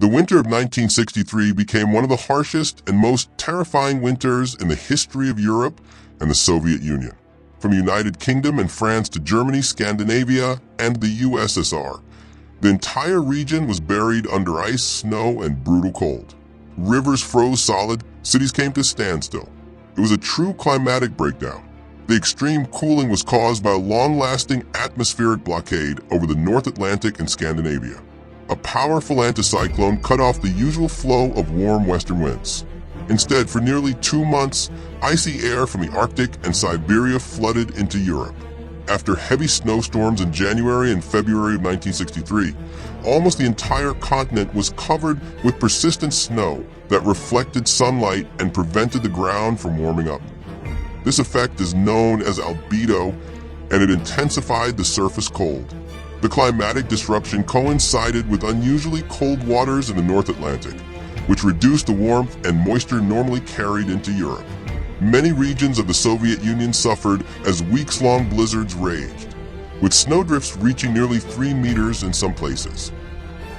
The winter of 1963 became one of the harshest and most terrifying winters in the history of Europe and the Soviet Union. From United Kingdom and France to Germany, Scandinavia, and the USSR, the entire region was buried under ice, snow, and brutal cold. Rivers froze solid, cities came to a standstill. It was a true climatic breakdown. The extreme cooling was caused by a long-lasting atmospheric blockade over the North Atlantic and Scandinavia. A powerful anticyclone cut off the usual flow of warm western winds. Instead, for nearly 2 months, icy air from the Arctic and Siberia flooded into Europe. After heavy snowstorms in January and February of 1963, almost the entire continent was covered with persistent snow that reflected sunlight and prevented the ground from warming up. This effect is known as albedo, and it intensified the surface cold. The climatic disruption coincided with unusually cold waters in the North Atlantic, which reduced the warmth and moisture normally carried into Europe. Many regions of the Soviet Union suffered as weeks-long blizzards raged, with snowdrifts reaching nearly 3 meters in some places.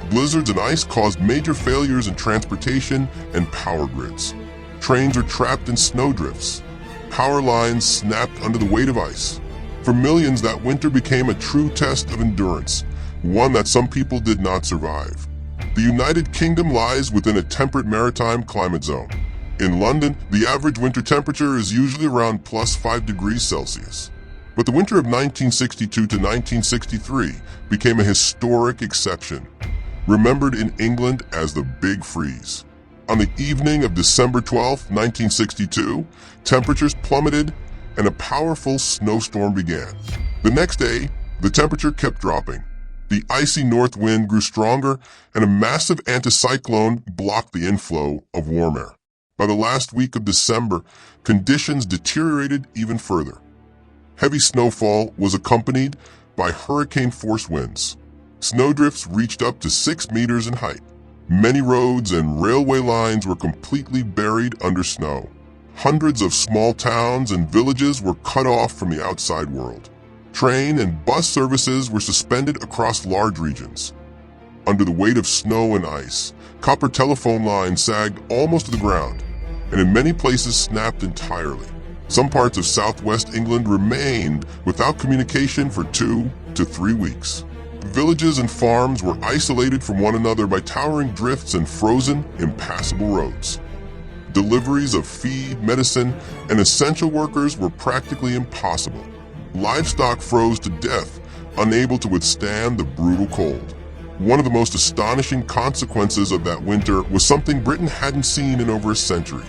Blizzards and ice caused major failures in transportation and power grids. Trains were trapped in snowdrifts. Power lines snapped under the weight of ice. For millions, that winter became a true test of endurance, one that some people did not survive. The United Kingdom lies within a temperate maritime climate zone. In London, the average winter temperature is usually around +5 degrees Celsius. But the winter of 1962 to 1963 became a historic exception, remembered in England as the Big Freeze. On the evening of December 12, 1962, temperatures plummeted and a powerful snowstorm began. The next day, the temperature kept dropping. The icy north wind grew stronger, and a massive anticyclone blocked the inflow of warm air. By the last week of December, conditions deteriorated even further. Heavy snowfall was accompanied by hurricane-force winds. Snowdrifts reached up to 6 meters in height. Many roads and railway lines were completely buried under snow. Hundreds of small towns and villages were cut off from the outside world. Train and bus services were suspended across large regions. Under the weight of snow and ice, copper telephone lines sagged almost to the ground, and in many places snapped entirely. Some parts of southwest England remained without communication for 2 to 3 weeks. Villages and farms were isolated from one another by towering drifts and frozen, impassable roads. Deliveries of feed, medicine, and essential workers were practically impossible. Livestock froze to death, unable to withstand the brutal cold. One of the most astonishing consequences of that winter was something Britain hadn't seen in over a century.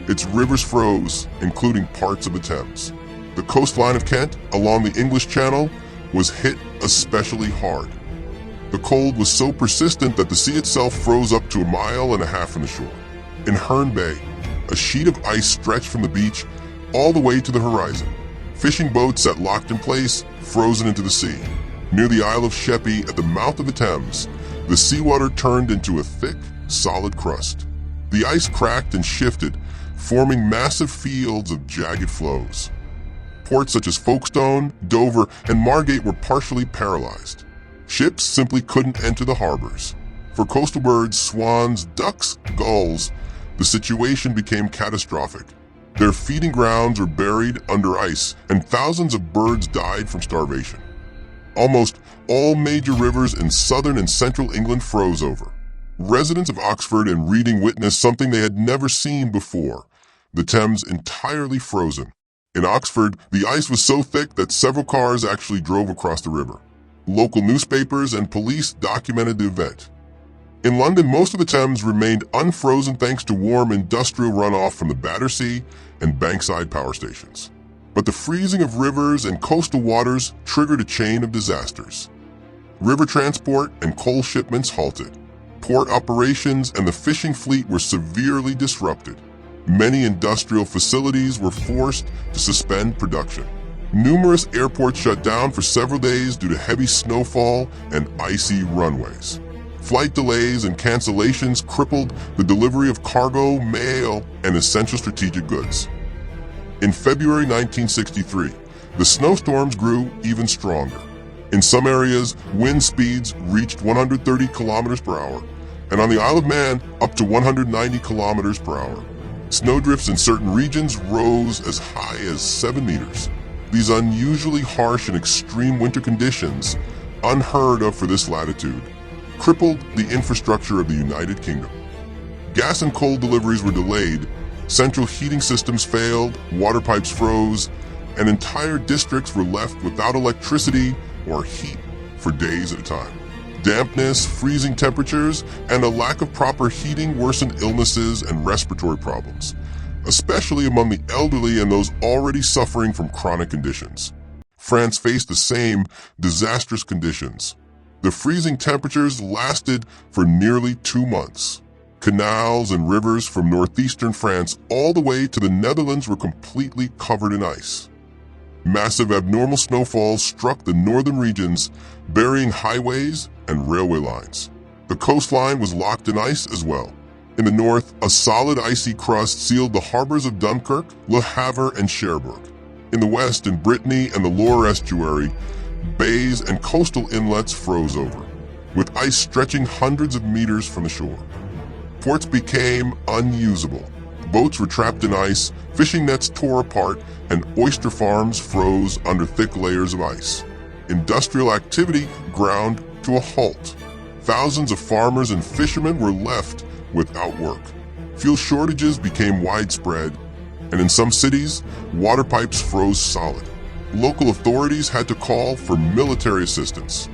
Its rivers froze, including parts of the Thames. The coastline of Kent, along the English Channel, was hit especially hard. The cold was so persistent that the sea itself froze up to 1.5 miles from the shore. In Herne Bay, a sheet of ice stretched from the beach all the way to the horizon. Fishing boats sat locked in place, frozen into the sea. Near the Isle of Sheppey at the mouth of the Thames, the seawater turned into a thick, solid crust. The ice cracked and shifted, forming massive fields of jagged flows. Ports such as Folkestone, Dover, and Margate were partially paralyzed. Ships simply couldn't enter the harbors. For coastal birds, swans, ducks, gulls, the situation became catastrophic. Their feeding grounds were buried under ice, and thousands of birds died from starvation. Almost all major rivers in southern and central England froze over. Residents of Oxford and Reading witnessed something they had never seen before: the Thames entirely frozen. In Oxford, the ice was so thick that several cars actually drove across the river. Local newspapers and police documented the event. In London, most of the Thames remained unfrozen thanks to warm industrial runoff from the Battersea and Bankside power stations. But the freezing of rivers and coastal waters triggered a chain of disasters. River transport and coal shipments halted. Port operations and the fishing fleet were severely disrupted. Many industrial facilities were forced to suspend production. Numerous airports shut down for several days due to heavy snowfall and icy runways. Flight delays and cancellations crippled the delivery of cargo, mail, and essential strategic goods. In February 1963, the snowstorms grew even stronger. In some areas, wind speeds reached 130 kilometers per hour, and on the Isle of Man, up to 190 kilometers per hour. Snowdrifts in certain regions rose as high as 7 meters. These unusually harsh and extreme winter conditions, unheard of for this latitude, crippled the infrastructure of the United Kingdom. Gas and coal deliveries were delayed, central heating systems failed, water pipes froze, and entire districts were left without electricity or heat for days at a time. Dampness, freezing temperatures, and a lack of proper heating worsened illnesses and respiratory problems, especially among the elderly and those already suffering from chronic conditions. France faced the same disastrous conditions. The freezing temperatures lasted for nearly 2 months. Canals and rivers from northeastern France all the way to the Netherlands were completely covered in ice. Massive abnormal snowfalls struck the northern regions, burying highways and railway lines. The coastline was locked in ice as well. In the north, a solid icy crust sealed the harbors of Dunkirk, Le Havre, and Cherbourg. In the west, in Brittany and the Loire estuary, bays and coastal inlets froze over, with ice stretching hundreds of meters from the shore. Ports became unusable. Boats were trapped in ice, fishing nets tore apart, and oyster farms froze under thick layers of ice. Industrial activity ground to a halt. Thousands of farmers and fishermen were left without work. Fuel shortages became widespread, and in some cities, water pipes froze solid. Local authorities had to call for military assistance.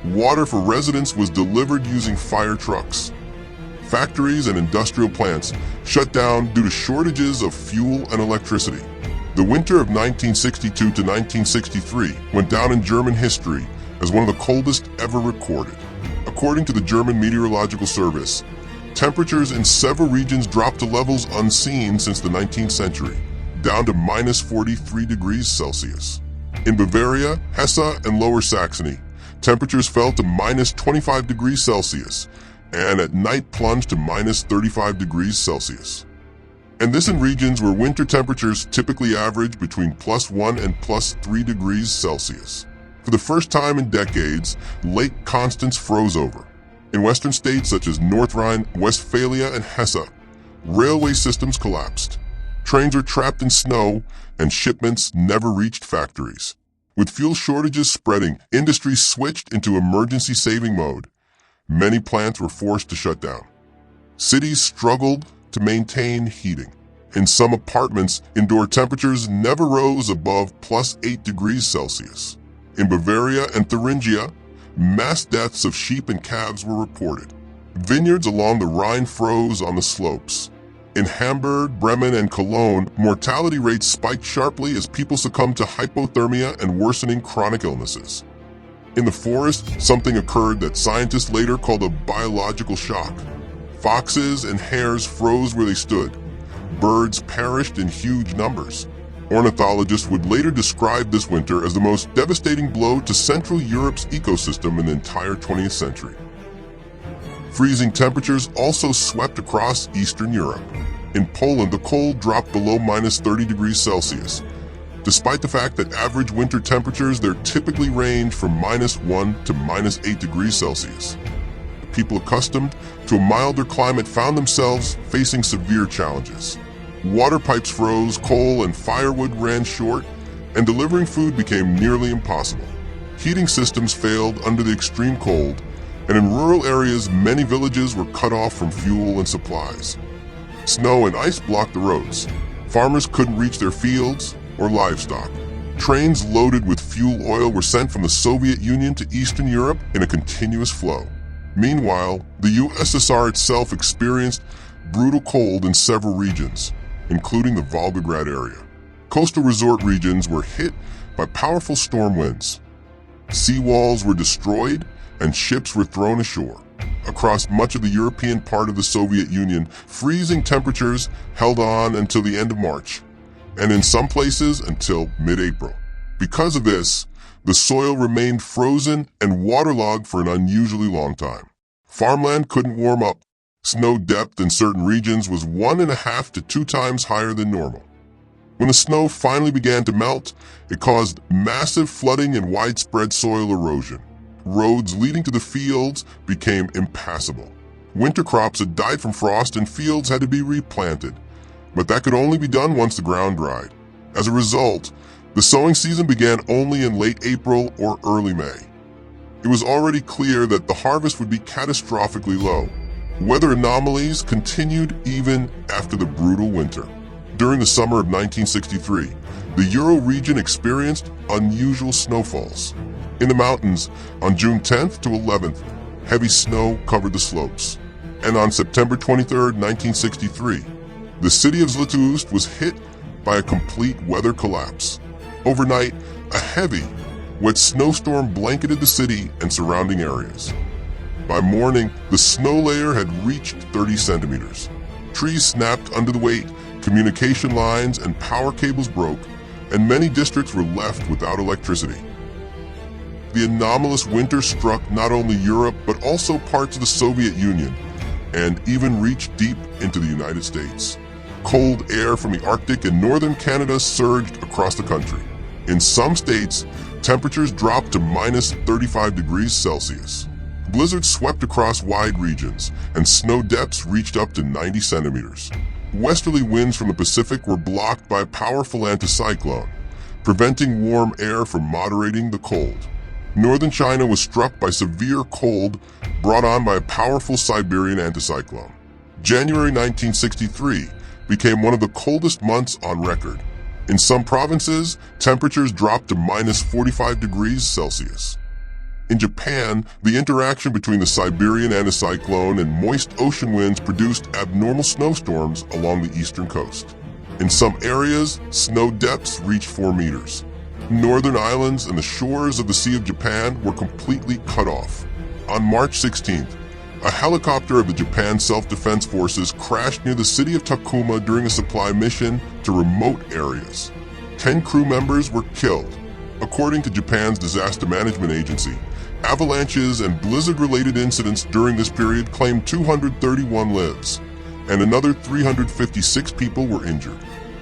Water for residents was delivered using fire trucks. Factories and industrial plants shut down due to shortages of fuel and electricity. The winter of 1962 to 1963 went down in German history as one of the coldest ever recorded. According to the German Meteorological Service, temperatures in several regions dropped to levels unseen since the 19th century, down to minus 43 degrees Celsius. In Bavaria, Hesse, and Lower Saxony, temperatures fell to minus 25 degrees Celsius, and at night plunged to minus 35 degrees Celsius. And this in regions where winter temperatures typically average between +1 and +3 degrees Celsius. For the first time in decades, Lake Constance froze over. In western states such as North Rhine-Westphalia and Hesse, railway systems collapsed. Trains were trapped in snow, and shipments never reached factories. With fuel shortages spreading, industry switched into emergency saving mode. Many plants were forced to shut down. Cities struggled to maintain heating. In some apartments, indoor temperatures never rose above +8 degrees Celsius. In Bavaria and Thuringia, mass deaths of sheep and calves were reported. Vineyards along the Rhine froze on the slopes. In Hamburg, Bremen, and Cologne, mortality rates spiked sharply as people succumbed to hypothermia and worsening chronic illnesses. In the forest, something occurred that scientists later called a biological shock. Foxes and hares froze where they stood. Birds perished in huge numbers. Ornithologists would later describe this winter as the most devastating blow to Central Europe's ecosystem in the entire 20th century. Freezing temperatures also swept across Eastern Europe. In Poland, the cold dropped below minus 30 degrees Celsius. Despite the fact that average winter temperatures there typically range from -1 to -8 degrees Celsius. The people accustomed to a milder climate found themselves facing severe challenges. Water pipes froze, coal and firewood ran short, and delivering food became nearly impossible. Heating systems failed under the extreme cold, and in rural areas many villages were cut off from fuel and supplies. Snow and ice blocked the roads. Farmers couldn't reach their fields or livestock. Trains loaded with fuel oil were sent from the Soviet Union to Eastern Europe in a continuous flow. Meanwhile, the USSR itself experienced brutal cold in several regions, including the Volgograd area. Coastal resort regions were hit by powerful storm winds. Seawalls were destroyed and ships were thrown ashore. Across much of the European part of the Soviet Union, freezing temperatures held on until the end of March, and in some places until mid-April. Because of this, the soil remained frozen and waterlogged for an unusually long time. Farmland couldn't warm up. Snow depth in certain regions was 1.5 to 2 times higher than normal. When the snow finally began to melt, it caused massive flooding and widespread soil erosion. Roads leading to the fields became impassable. Winter crops had died from frost and fields had to be replanted, but that could only be done once the ground dried. As a result, the sowing season began only in late April or early May. It was already clear that the harvest would be catastrophically low. Weather anomalies continued even after the brutal winter. During the summer of 1963, the Euro region experienced unusual snowfalls. In the mountains, on June 10th to 11th, heavy snow covered the slopes. And on September 23, 1963, the city of Zlatoust was hit by a complete weather collapse. Overnight, a heavy, wet snowstorm blanketed the city and surrounding areas. By morning, the snow layer had reached 30 centimeters. Trees snapped under the weight, communication lines and power cables broke, and many districts were left without electricity. The anomalous winter struck not only Europe but also parts of the Soviet Union, and even reached deep into the United States. Cold air from the Arctic and northern Canada surged across the country. In some states, temperatures dropped to minus 35 degrees Celsius. Blizzards swept across wide regions, and snow depths reached up to 90 centimeters. Westerly winds from the Pacific were blocked by a powerful anticyclone, preventing warm air from moderating the cold. Northern China was struck by severe cold brought on by a powerful Siberian anticyclone. January 1963 became one of the coldest months on record. In some provinces, temperatures dropped to minus 45 degrees Celsius. In Japan, the interaction between the Siberian anticyclone and moist ocean winds produced abnormal snowstorms along the eastern coast. In some areas, snow depths reached 4 meters. Northern islands and the shores of the Sea of Japan were completely cut off. On March 16th, a helicopter of the Japan Self-Defense Forces crashed near the city of Takuma during a supply mission to remote areas. 10 crew members were killed. According to Japan's disaster management agency, avalanches and blizzard-related incidents during this period claimed 231 lives, and another 356 people were injured.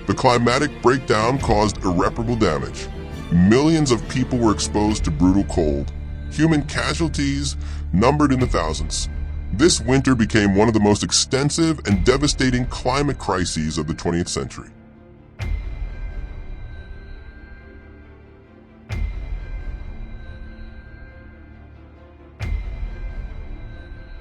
The climatic breakdown caused irreparable damage. Millions of people were exposed to brutal cold. Human casualties numbered in the thousands. This winter became one of the most extensive and devastating climate crises of the 20th century.